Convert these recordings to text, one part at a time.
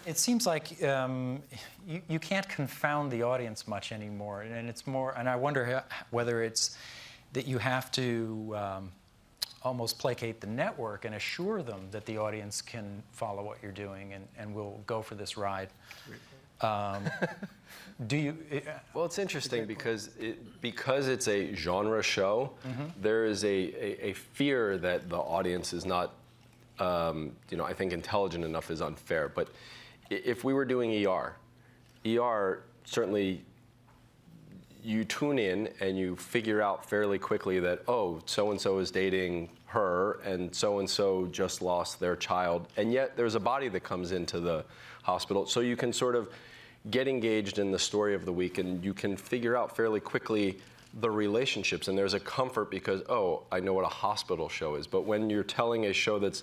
It seems like you can't confound the audience much anymore, and it's more. And I wonder whether it's that you have to almost placate the network and assure them that the audience can follow what you're doing and will go for this ride. Do you? Well, it's interesting because it's a genre show. Mm-hmm. There is a fear that the audience is not, I think intelligent enough is unfair. But if we were doing ER certainly you tune in and you figure out fairly quickly that, oh, so-and-so is dating her and so-and-so just lost their child. And yet there's a body that comes into the hospital. So you can sort of get engaged in the story of the week and you can figure out fairly quickly the relationships. And there's a comfort because, oh, I know what a hospital show is. But when you're telling a show that's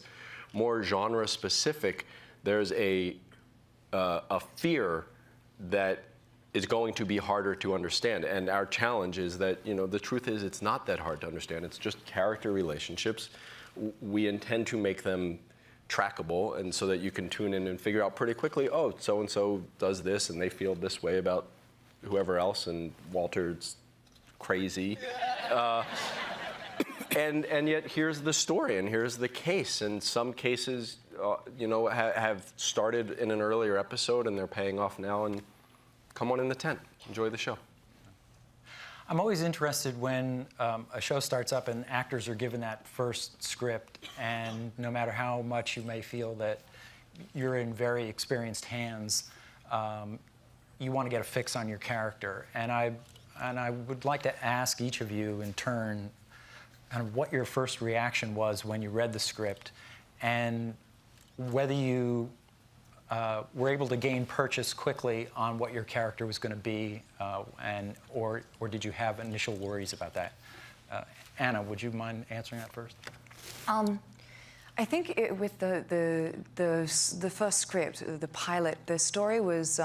more genre specific, there's a fear that is going to be harder to understand. And our challenge is that, the truth is it's not that hard to understand. It's just character relationships. We intend to make them trackable and so that you can tune in and figure out pretty quickly, oh, so-and-so does this and they feel this way about whoever else and Walter's crazy. And yet here's the story and here's the case. And some cases, have started in an earlier episode and they're paying off now, and come on in the tent, enjoy the show. I'm always interested when a show starts up and actors are given that first script, and no matter how much you may feel that you're in very experienced hands, you want to get a fix on your character. And I would like to ask each of you in turn kind of what your first reaction was when you read the script, and whether you were able to gain purchase quickly on what your character was going to be, or did you have initial worries about that? Anna, would you mind answering that first? I think with the first script, the pilot, the story was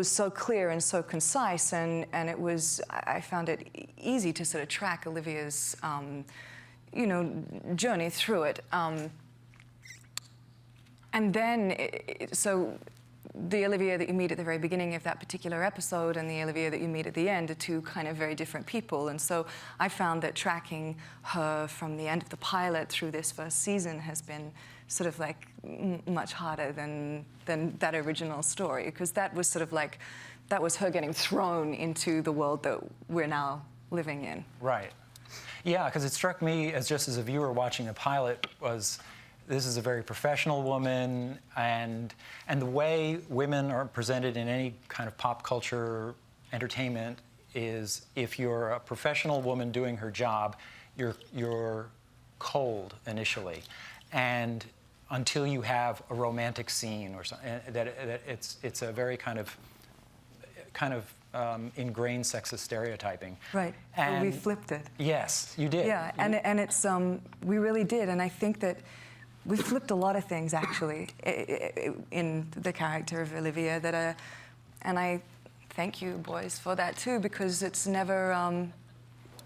so clear and so concise, and I found it easy to sort of track Olivia's journey through it. And then, so the Olivia that you meet at the very beginning of that particular episode and the Olivia that you meet at the end are two kind of very different people. And so I found that tracking her from the end of the pilot through this first season has been sort of like much harder than that original story, because that was sort of like, that was her getting thrown into the world that we're now living in. Right. Yeah, because it struck me as just as a viewer watching the pilot was, this is a very professional woman, and the way women are presented in any kind of pop culture entertainment is, if you're a professional woman doing her job, you're cold initially, and until you have a romantic scene or something, that it's a very kind of ingrained sexist stereotyping. Right. And we flipped it. Yes, you did. Yeah, and it's we really did, and I think that we flipped a lot of things, actually, in the character of Olivia and I thank you, boys, for that too, because it's never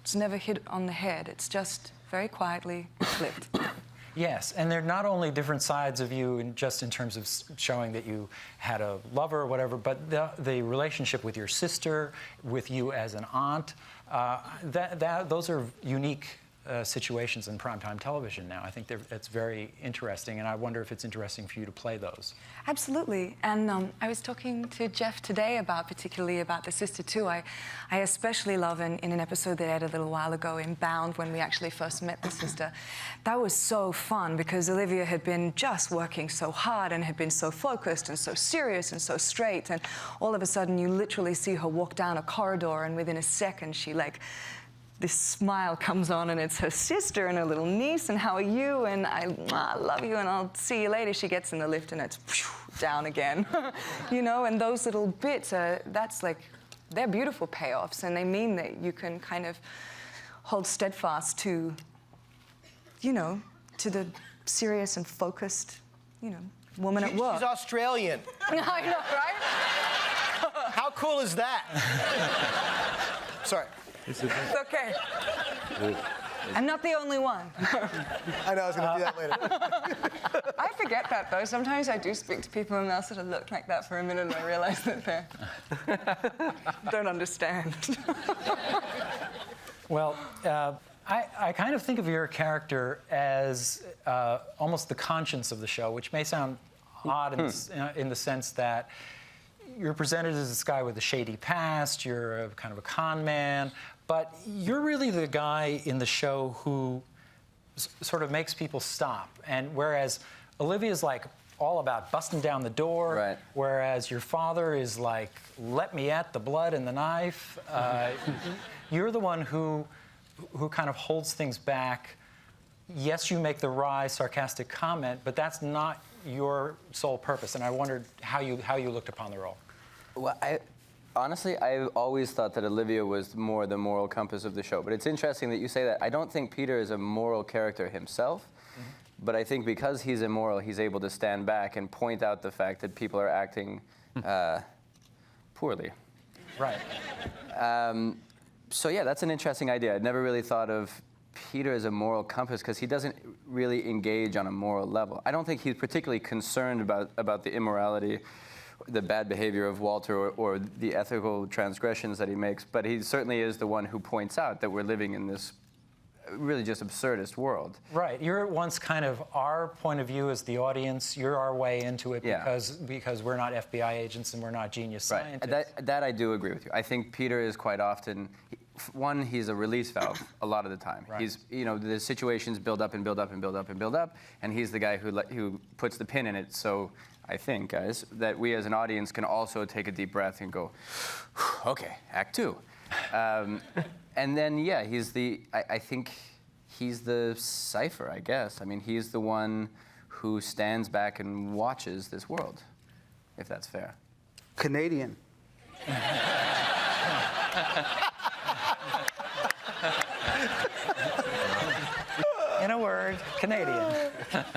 hit on the head. It's just very quietly flipped. Yes, and they're not only different sides of you just in terms of showing that you had a lover or whatever, but the relationship with your sister, with you as an aunt, those are unique situations in primetime television now. I think it's very interesting, and I wonder if it's interesting for you to play those. Absolutely, and I was talking to Jeff today particularly about the sister too. I especially love in an episode they aired a little while ago in Bound, when we actually first met the sister. That was so fun because Olivia had been just working so hard and had been so focused and so serious and so straight, and all of a sudden you literally see her walk down a corridor, and within a second she this smile comes on, and it's her sister and her little niece, and how are you? And I love you, and I'll see you later. She gets in the lift, and it's down again. And those little bits, they're beautiful payoffs, and they mean that you can kind of hold steadfast to the serious and focused, woman at work. She's Australian. I know, right? How cool is that? Sorry. It's okay. I'm not the only one. I know, I was going to do that later. I forget that, though. Sometimes I do speak to people and they'll sort of look like that for a minute and I realize that they don't understand. Well, I kind of think of your character as almost the conscience of the show, which may sound odd in the sense that you're presented as this guy with a shady past, you're a kind of a con man, but you're really the guy in the show who sort of makes people stop. And whereas Olivia's like all about busting down the door, Right. whereas your father is like, let me at the blood and the knife, you're the one who kind of holds things back. Yes, you make the wry, sarcastic comment, but that's not your sole purpose. And I wondered how you looked upon the role. Well, honestly, I always thought that Olivia was more the moral compass of the show. But it's interesting that you say that. I don't think Peter is a moral character himself. But I think because he's immoral, he's able to stand back and point out the fact that people are acting poorly. Right. So yeah, that's an interesting idea. I'd never really thought of Peter as a moral compass because he doesn't really engage on a moral level. I don't think he's particularly concerned about the immorality, the bad behavior of Walter or the ethical transgressions that he makes, but he certainly is the one who points out that we're living in this really just absurdist world. Right. You're at once kind of our point of view as the audience. You're our way into it Yeah. because we're not FBI agents and we're not genius Right. scientists. That I do agree with you. I think Peter is quite often, one, he's a release valve a lot of the time. Right. He's, the situations build up and build up and build up and build up, and he's the guy who puts the pin in it. So I think, guys, that we as an audience can also take a deep breath and go, okay, act two. And then, yeah, I think he's the cipher, I guess. I mean, he's the one who stands back and watches this world, if that's fair. Canadian. In a word, Canadian.